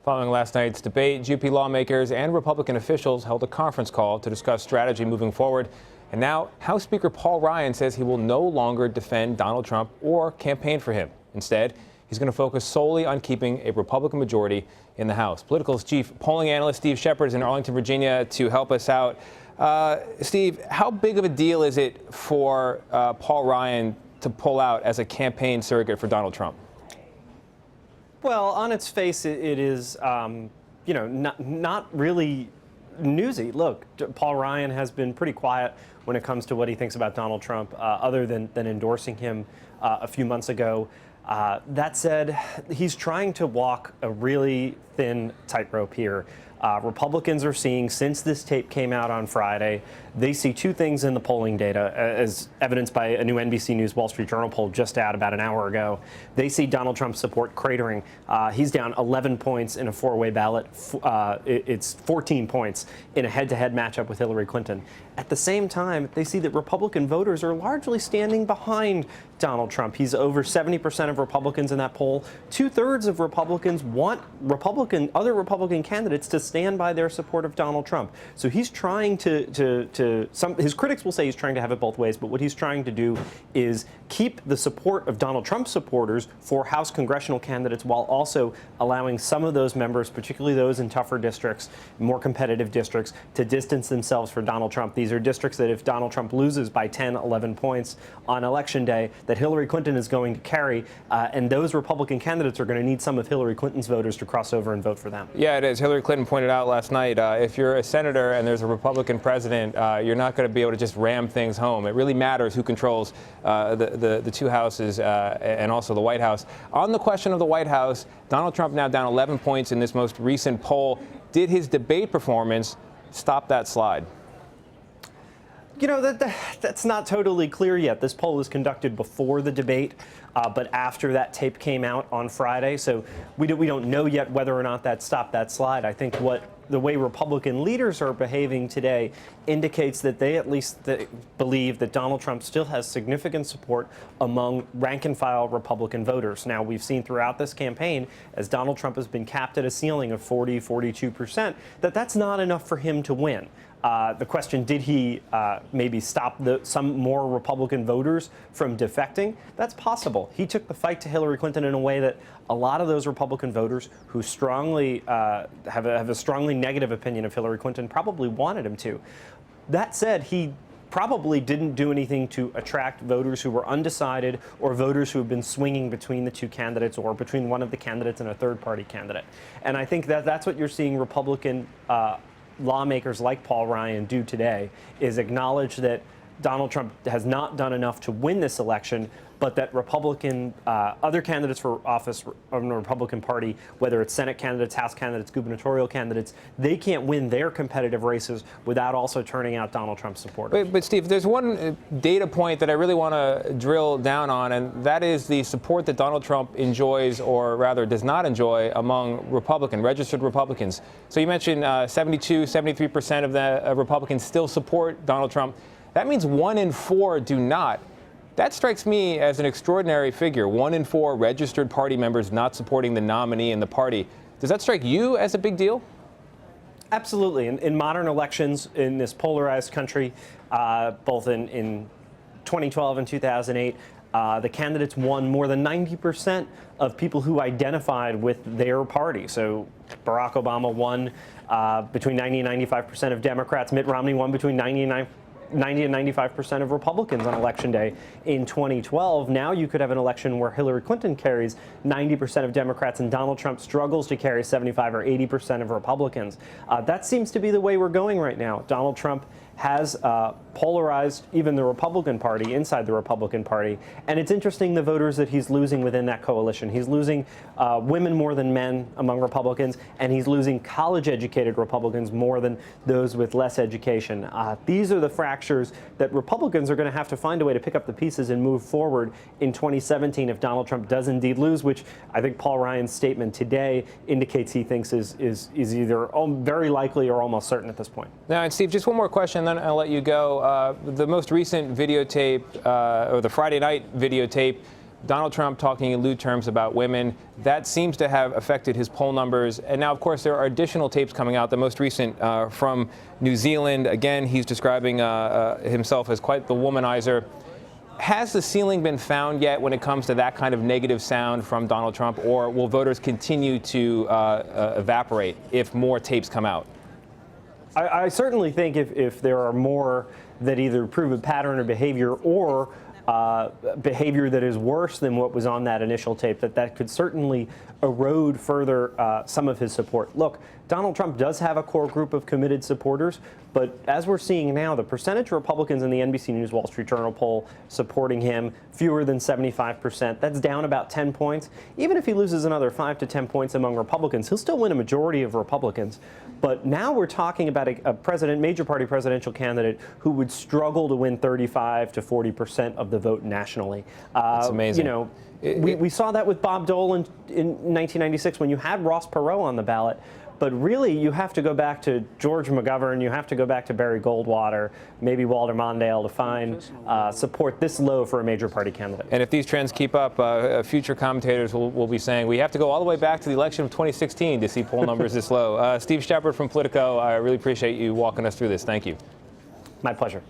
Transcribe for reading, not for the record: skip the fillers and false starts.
Following last night's debate, GOP lawmakers and Republican officials held a conference call to discuss strategy moving forward. And now House Speaker Paul Ryan says he will no longer defend Donald Trump or campaign for him. Instead, he's going to focus solely on keeping a Republican majority in the House. Politico's chief polling analyst Steve Shepard is in Arlington, Virginia to help us out. Steve, how big of a deal is it for Paul Ryan to pull out as a campaign surrogate for Donald Trump? Well, on its face, it is, not really newsy. Look, Paul Ryan has been pretty quiet when it comes to what he thinks about Donald Trump, other than endorsing him a few months ago. That said, he's trying to walk a really thin tightrope here. Republicans are seeing, since this tape came out on Friday, they see two things in the polling data, as evidenced by a new NBC News Wall Street Journal poll just out about an hour ago. They see Donald Trump's support cratering. He's down 11 points in a four-way ballot. It's 14 points in a head-to-head matchup with Hillary Clinton. At the same time, they see that Republican voters are largely standing behind Donald Trump. He's over 70% of Republicans in that poll. Two-thirds of Republicans want other Republican candidates to stand by their support of Donald Trump. So he's trying his critics will say he's trying to have it both ways, but what he's trying to do is keep the support of Donald Trump supporters for House congressional candidates while also allowing some of those members, particularly those in tougher districts, more competitive districts, to distance themselves from Donald Trump. These are districts that if Donald Trump loses by 10, 11 points on Election Day, that Hillary Clinton is going to carry, and those Republican candidates are going to need some of Hillary Clinton's voters to cross over and vote for them. Yeah, it is. Hillary Clinton pointed out last night, if you're a senator and there's a Republican president, you're not going to be able to just ram things home. It really matters who controls the two houses and also the White House. On the question of the White House, Donald Trump now down 11 points in this most recent poll. Did his debate performance stop that slide? You know, that's not totally clear yet. This poll was conducted before the debate, but after that tape came out on Friday. So we don't know yet whether or not that stopped that slide. I think the way Republican leaders are behaving today indicates that they at least believe that Donald Trump still has significant support among rank-and-file Republican voters. Now, we've seen throughout this campaign, as Donald Trump has been capped at a ceiling of 42%, that's not enough for him to win. The question, did he maybe stop some more Republican voters from defecting? That's possible. He took the fight to Hillary Clinton in a way that a lot of those Republican voters who strongly have a strongly negative opinion of Hillary Clinton probably wanted him to. That said, he probably didn't do anything to attract voters who were undecided or voters who have been swinging between the two candidates or between one of the candidates and a third-party candidate. And I think that's what you're seeing Republican lawmakers like Paul Ryan do today, is acknowledge that Donald Trump has not done enough to win this election, but that other candidates for office of the Republican Party, whether it's Senate candidates, House candidates, gubernatorial candidates, they can't win their competitive races without also turning out Donald Trump supporters. But Steve, there's one data point that I really want to drill down on, and that is the support that Donald Trump enjoys, or rather does not enjoy, among registered Republicans. So you mentioned 73% of the Republicans still support Donald Trump. That means 1 in 4 do not. That strikes me as an extraordinary figure. 1 in 4 registered party members not supporting the nominee in the party. Does that strike you as a big deal? Absolutely. In modern elections in this polarized country, both in 2012 and 2008, the candidates won more than 90% of people who identified with their party. So Barack Obama won between 90 and 95% of Democrats. Mitt Romney won between 90 and 95% of Republicans on Election Day in 2012. Now you could have an election where Hillary Clinton carries 90% of Democrats and Donald Trump struggles to carry 75 or 80% of Republicans. That seems to be the way we're going right now. Donald Trump has polarized even the Republican Party, inside the Republican Party. And it's interesting, the voters that he's losing within that coalition. He's losing women more than men among Republicans, and he's losing college-educated Republicans more than those with less education. These are the fractures that Republicans are going to have to find a way to pick up the pieces and move forward in 2017 if Donald Trump does indeed lose, which I think Paul Ryan's statement today indicates he thinks is either very likely or almost certain at this point. Now, and Steve, just one more question, then I'll let you go. The most recent videotape, or the Friday night videotape, Donald Trump talking in lewd terms about women. That seems to have affected his poll numbers. And now, of course, there are additional tapes coming out. The most recent from New Zealand. Again, he's describing himself as quite the womanizer. Has the ceiling been found yet when it comes to that kind of negative sound from Donald Trump, or will voters continue to evaporate if more tapes come out? I certainly think if there are more that either prove a pattern of behavior or behavior that is worse than what was on that initial tape, that could certainly erode further some of his support. Look, Donald Trump does have a core group of committed supporters, but as we're seeing now, the percentage of Republicans in the NBC News Wall Street Journal poll supporting him, fewer than 75%. That's down about 10 points. Even if he loses another 5 to 10 points among Republicans, he'll still win a majority of Republicans. But now we're talking about a major party presidential candidate who would struggle to win 35 to 40% of the vote nationally. That's amazing. You know, we saw that with Bob Dole in 1996 when you had Ross Perot on the ballot. But really, you have to go back to George McGovern, you have to go back to Barry Goldwater, maybe Walter Mondale to find support this low for a major party candidate. And if these trends keep up, future commentators will be saying we have to go all the way back to the election of 2016 to see poll numbers this low. Steve Shepard from Politico, I really appreciate you walking us through this. Thank you. My pleasure.